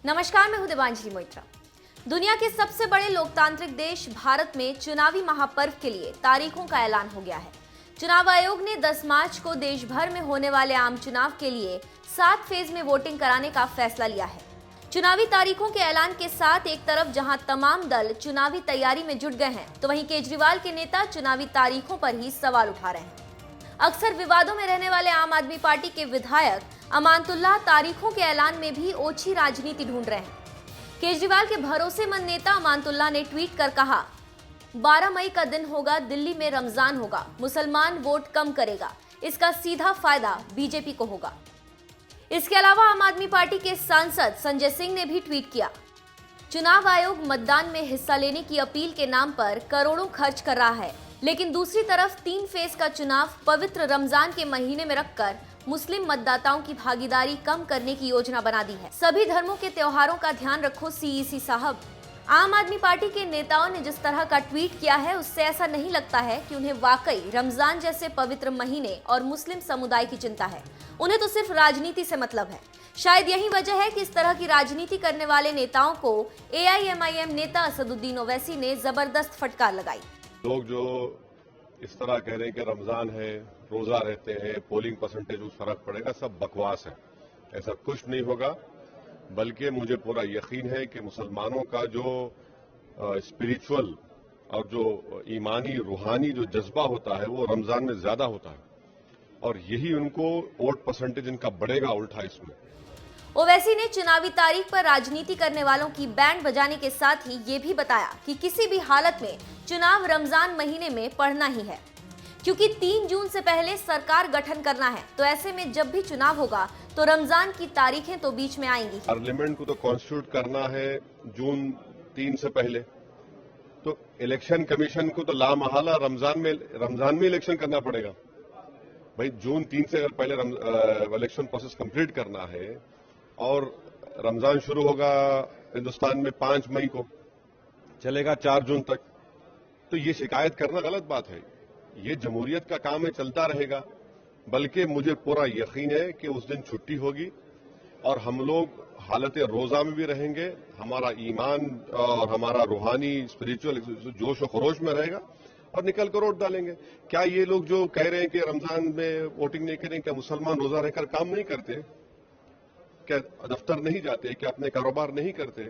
नमस्कार, मैं हूं देवांजलि मोइत्रा। दुनिया के सबसे बड़े लोकतांत्रिक देश भारत में चुनावी महापर्व के लिए तारीखों का ऐलान हो गया है। चुनाव आयोग ने 10 मार्च को देश भर में होने वाले आम चुनाव के लिए 7 फेज में वोटिंग कराने का फैसला लिया है। चुनावी तारीखों के ऐलान के साथ एक तरफ जहां तमाम दल चुनावी तैयारी में जुट गए हैं, तो वहीं केजरीवाल के नेता चुनावी तारीखों पर ही सवाल उठा रहे हैं। अक्सर विवादों में रहने वाले आम आदमी पार्टी के विधायक अमानतुल्लाह तारीखों के ऐलान में भी ओछी राजनीति ढूंढ रहे हैं। केजरीवाल के भरोसेमंद नेता अमानतुल्लाह ने ट्वीट कर कहा, 12 मई का दिन होगा, दिल्ली में रमजान होगा, मुसलमान वोट कम करेगा, इसका सीधा फायदा बीजेपी को होगा। इसके अलावा आम आदमी पार्टी के सांसद संजय सिंह ने भी ट्वीट किया, चुनाव आयोग मतदान में हिस्सा लेने की अपील के नाम पर करोड़ों खर्च कर रहा है, लेकिन दूसरी तरफ 3 फेज का चुनाव पवित्र रमजान के महीने में रखकर मुस्लिम मतदाताओं की भागीदारी कम करने की योजना बना दी है। सभी धर्मों के त्योहारों का ध्यान रखो सीईसी साहब। आम आदमी पार्टी के नेताओं ने जिस तरह का ट्वीट किया है, उससे ऐसा नहीं लगता है कि उन्हें वाकई रमजान जैसे पवित्र महीने और मुस्लिम समुदाय की चिंता है। उन्हें तो सिर्फ राजनीति से मतलब है। शायद यही वजह है कि इस तरह की राजनीति करने वाले नेताओं को एआईएमआईएम नेता असदुद्दीन ओवैसी ने जबरदस्त फटकार लगाई। लोग जो इस तरह कह रहे हैं कि रमजान है, रोजा रहते हैं, पोलिंग परसेंटेज में फर्क पड़ेगा, सब बकवास है। ऐसा कुछ नहीं होगा, बल्कि मुझे पूरा यकीन है कि मुसलमानों का जो स्पिरिचुअल और जो ईमानी रूहानी जो जज्बा होता है वो रमजान में ज्यादा होता है, और यही उनको वोट परसेंटेज इनका बढ़ेगा उल्टा इसमें। ओवैसी ने चुनावी तारीख पर राजनीति करने वालों की बैंड बजाने के साथ ही ये भी बताया कि किसी भी हालत में चुनाव रमजान महीने में पढ़ना ही है, क्योंकि 3 जून से पहले सरकार गठन करना है। तो ऐसे में जब भी चुनाव होगा तो रमजान की तारीखें तो बीच में आएंगी। पार्लियामेंट को तो कॉन्स्टिट्यूट करना है जून 3 से पहले, तो इलेक्शन कमीशन को तो लामहला रमजान में इलेक्शन करना पड़ेगा। भाई जून 3 से अगर पहले इलेक्शन प्रोसेस कंप्लीट करना है और रमजान शुरू होगा हिंदुस्तान में 5 मई को, चलेगा 4 जून तक, तो ये शिकायत करना गलत बात है। ये जमहूरियत का काम है, चलता रहेगा। बल्कि मुझे पूरा यकीन है कि उस दिन छुट्टी होगी और हम लोग हालत रोजा में भी रहेंगे, हमारा ईमान और हमारा रूहानी स्पिरिचुअल जोश और खरोश में रहेगा और निकल कर वोट डालेंगे। क्या ये लोग जो कह रहे हैं कि रमजान में वोटिंग नहीं करें, क्या मुसलमान रोजा रहकर काम नहीं करते? क्या दफ्तर नहीं जाते? क्या अपने कारोबार नहीं करते?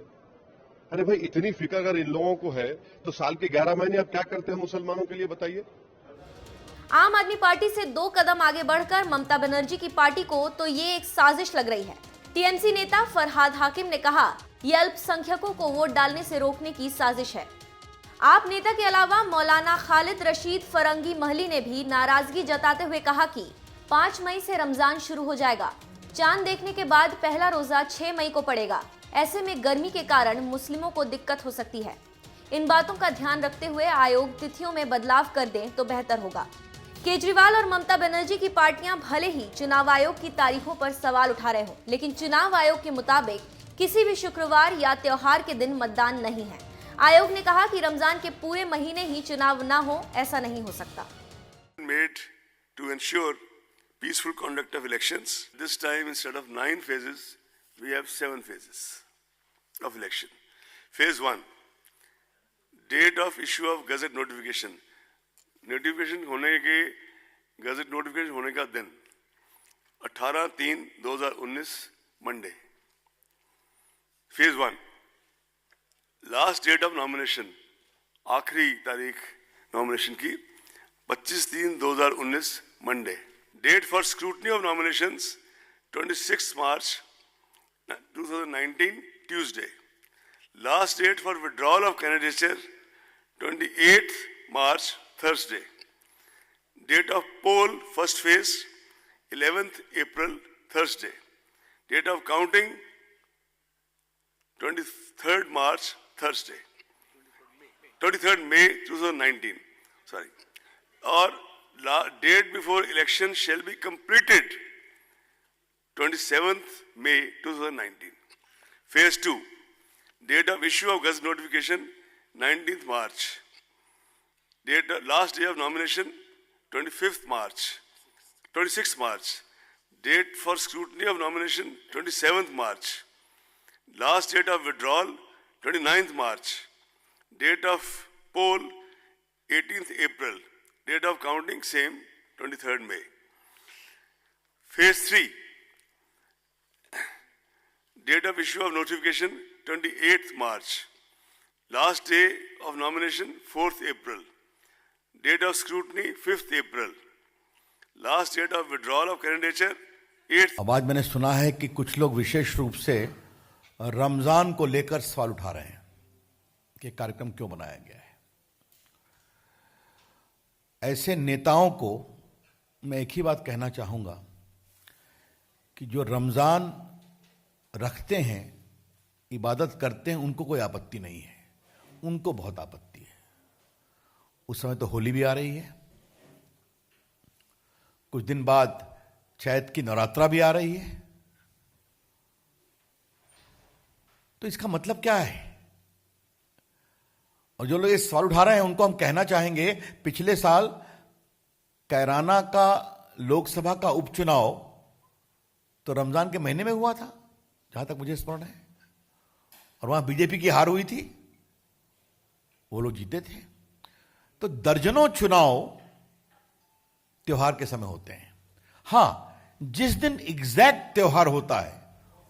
अरे भाई, इतनी फिक्र अगर इन लोगों को है तो साल के 11 महीने अब क्या करते हैं मुसलमानों के लिए, बताइए। आम आदमी पार्टी से 2 कदम आगे बढ़कर ममता बनर्जी की पार्टी को तो ये एक साजिश लग रही है। टीएमसी नेता फरहाद हाकिम ने कहा, यह अल्पसंख्यकों को वोट डालने से रोकने की साजिश है। आप नेता के अलावा मौलाना खालिद रशीद फरंगी महली ने भी नाराजगी जताते हुए कहा कि 5 मई से रमजान शुरू हो जाएगा, चांद देखने के बाद पहला रोजा 6 मई को पड़ेगा। ऐसे में गर्मी के कारण मुस्लिमों को दिक्कत हो सकती है। इन बातों का ध्यान रखते हुए आयोग तिथियों में बदलाव कर दे तो बेहतर होगा। केजरीवाल और ममता बनर्जी की पार्टियां भले ही चुनाव आयोग की तारीखों पर सवाल उठा रहे हो, लेकिन चुनाव आयोग के मुताबिक किसी भी शुक्रवार या त्योहार के दिन मतदान नहीं है। आयोग ने कहा कि रमजान के पूरे महीने ही चुनाव न हो, ऐसा नहीं हो सकता। Peaceful conduct of elections. This time, instead of 9 phases, we have 7 phases of election. Phase 1, date of issue of gazette notification. Notification होने के gazette notification होने का दिन 18/3/2019 Monday. Phase 1, last date of nomination, आखिरी तारीख nomination की 25/3/2019 Monday. Date for scrutiny of nominations 26 March 2019 Tuesday. Last date for withdrawal of candidature 28 March Thursday. Date of poll first phase 11th April Thursday. Date of counting 23rd March Thursday. 23rd May 2019. Sorry. Or date before election shall be completed 27th May 2019. Phase 2, date of issue of gazette notification 19th March. Last day of nomination 25th March. 26th March. Date for scrutiny of nomination 27th March. Last date of withdrawal, 29th March. Date of poll, 18th April. Date of counting, same, 23rd May. Phase 3. Date of issue of notification, 28th March. Last day of nomination, 4th April. Date of scrutiny, 5th April. Last date of withdrawal of candidature, 8th. अब आज मैंने सुना है कि कुछ लोग विशेष रूप से रमजान को लेकर सवाल उठा रहे हैं कि कार्यक्रम क्यों बनाया गया है। ऐसे नेताओं को मैं एक ही बात कहना चाहूंगा कि जो रमजान रखते हैं, इबादत करते हैं, उनको कोई आपत्ति नहीं है, उनको बहुत आपत्ति है। उस समय तो होली भी आ रही है, कुछ दिन बाद चैत की नवरात्रा भी आ रही है, तो इसका मतलब क्या है? और जो लोग ये सवाल उठा रहे हैं उनको हम कहना चाहेंगे, पिछले साल कैराना का लोकसभा का उपचुनाव तो रमजान के महीने में हुआ था, जहां तक मुझे स्मरण है, और वहां बीजेपी की हार हुई थी, वो लोग जीते थे। तो दर्जनों चुनाव त्योहार के समय होते हैं। हां, जिस दिन एग्जैक्ट त्योहार होता है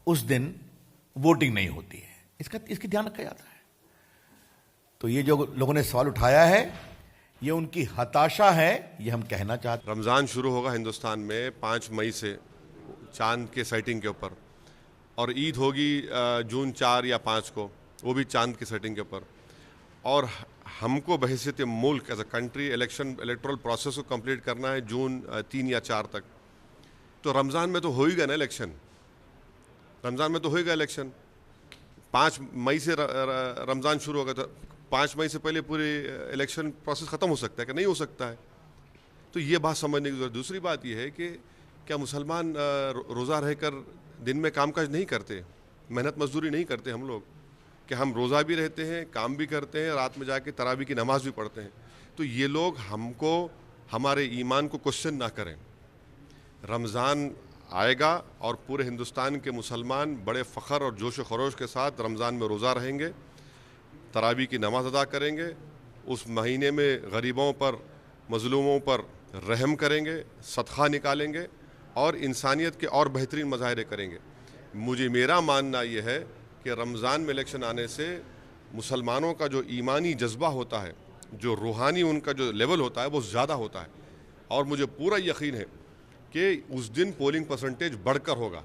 उस दिन वोटिंग नहीं होती है, इसकी ध्यान रखा जाता है। तो ये जो लोगों ने सवाल उठाया है, ये उनकी हताशा है, ये हम कहना चाहते हैं। रमज़ान शुरू होगा हिंदुस्तान में 5 मई से चांद के सेटिंग के ऊपर, और ईद होगी जून 4 या 5 को, वो भी चांद की सेटिंग के ऊपर। और हमको बहैसियत मुल्क as a country electoral process को कंप्लीट करना है जून 3 या 4 तक। तो रमज़ान में तो होएगा ना इलेक्शन, रमज़ान में तो होएगा इलेक्शन। 5 मई से रमज़ान शुरू होगा, तो 5 मई से पहले पूरी इलेक्शन प्रोसेस ख़त्म हो सकता है कि नहीं हो सकता है? तो ये बात समझने की जरूरत। दूसरी बात ये है कि क्या मुसलमान रोज़ा रहकर दिन में कामकाज नहीं करते, मेहनत मजदूरी नहीं करते हम लोग? कि हम रोज़ा भी रहते हैं, काम भी करते हैं, रात में जाके तरावी की नमाज भी पढ़ते हैं। तो ये लोग हमको, हमारे ईमान को क्वेश्चन ना करें। रमज़ान आएगा और पूरे हिंदुस्तान के मुसलमान बड़े फ़ख्र और जोश व खरोश के साथ रमज़ान में रोज़ा रहेंगे, तरावी की नमाज अदा करेंगे, उस महीने में गरीबों पर, मज़लूमों पर रहम करेंगे, सदक़ा निकालेंगे और इंसानियत के और बेहतरीन मज़ाहिरे करेंगे। मेरा मानना यह है कि रमज़ान में इलेक्शन आने से मुसलमानों का जो ईमानी जज्बा होता है, जो रूहानी उनका जो लेवल होता है, वो ज़्यादा होता है। और मुझे पूरा यकीन है कि उस दिन पोलिंग परसेंटेज बढ़कर होगा।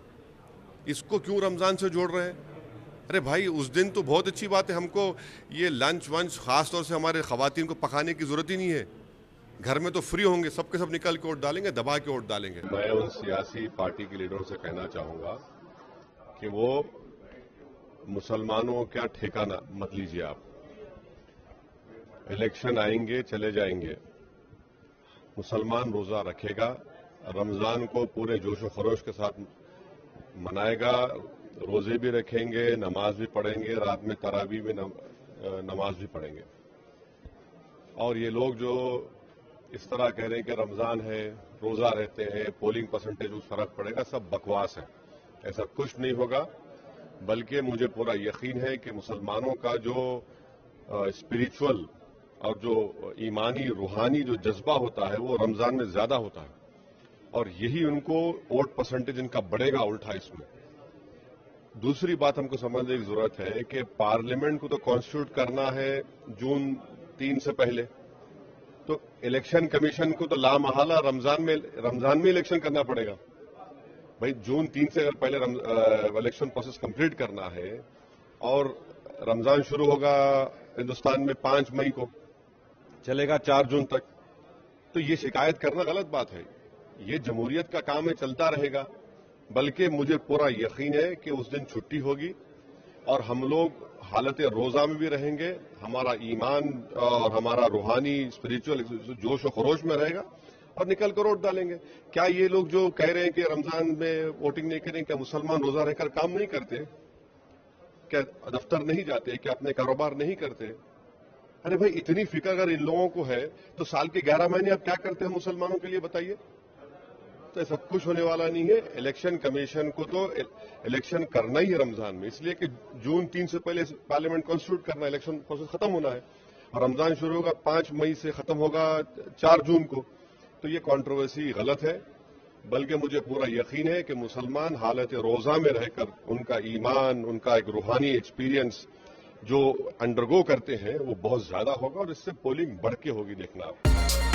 इसको क्यों रमज़ान से जोड़ रहे हैं? अरे भाई, उस दिन तो बहुत अच्छी बात है, हमको ये लंच वंच ख़ास तौर से हमारे ख़वातीन को पकाने की ज़रूरत ही नहीं है। घर में तो फ्री होंगे, सबके सब निकल के वोट डालेंगे, दबा के वोट डालेंगे। मैं उन सियासी पार्टी के लीडरों से कहना चाहूँगा कि वो मुसलमानों का ठेका मत लीजिए। आप इलेक्शन आएंगे, चले जाएंगे, मुसलमान रोज़ा रखेगा, रमज़ान को पूरे जोश व खरोश के साथ मनाएगा, रोज़े भी रखेंगे, नमाज भी पढ़ेंगे, रात में तरावी में नमाज भी पढ़ेंगे। और ये लोग जो इस तरह कह रहे हैं कि रमज़ान है, रोज़ा रहते हैं, पोलिंग परसेंटेज में फ़र्क पड़ेगा, सब बकवास है। ऐसा कुछ नहीं होगा, बल्कि मुझे पूरा यकीन है कि मुसलमानों का जो स्पिरिचुअल और जो ईमानी रूहानी जो जज्बा होता है, वो रमज़ान में ज़्यादा होता है, और यही उनको वोट परसेंटेज इनका बढ़ेगा उल्टा इसमें। दूसरी बात हमको समझने की जरूरत है कि पार्लियामेंट को तो कॉन्स्टिट्यूट करना है जून 3 से पहले, तो इलेक्शन कमीशन को तो लामहला रमज़ान में इलेक्शन करना पड़ेगा। भाई, जून 3 से अगर पहले इलेक्शन प्रोसेस कंप्लीट करना है और रमज़ान शुरू होगा हिंदुस्तान में 5 मई को, चलेगा 4 जून तक, तो ये शिकायत करना गलत बात है। ये जमहूरियत का काम है, चलता रहेगा। बल्कि मुझे पूरा यकीन है कि उस दिन छुट्टी होगी और हम लोग हालत रोज़ा में भी रहेंगे, हमारा ईमान और हमारा रूहानी स्पिरिचुअल जोश व खरोश में रहेगा और निकल कर वोट डालेंगे। क्या ये लोग जो कह रहे हैं कि रमज़ान में वोटिंग नहीं करें, क्या मुसलमान रोज़ा रहकर काम नहीं करते? क्या दफ्तर नहीं जाते? क्या अपने कारोबार नहीं करते? अरे भाई, इतनी फिक्र अगर इन लोगों को है तो साल के 11 महीने आप क्या करते हैं मुसलमानों के लिए, बताइए। तो सब कुछ होने वाला नहीं है। इलेक्शन कमीशन को तो इलेक्शन करना ही है रमजान में, इसलिए कि जून 3 से पहले पार्लियामेंट कॉन्स्टिट्यूट करना, इलेक्शन प्रोसेस खत्म होना है और रमजान शुरू होगा 5 मई से, खत्म होगा 4 जून को। तो ये कंट्रोवर्सी गलत है, बल्कि मुझे पूरा यकीन है कि मुसलमान हालत रोजा में रहकर उनका ईमान, उनका एक रूहानी एक्सपीरियंस जो अंडरगो करते हैं वो बहुत ज्यादा होगा और इससे पोलिंग बढ़ के होगी, देखना आप।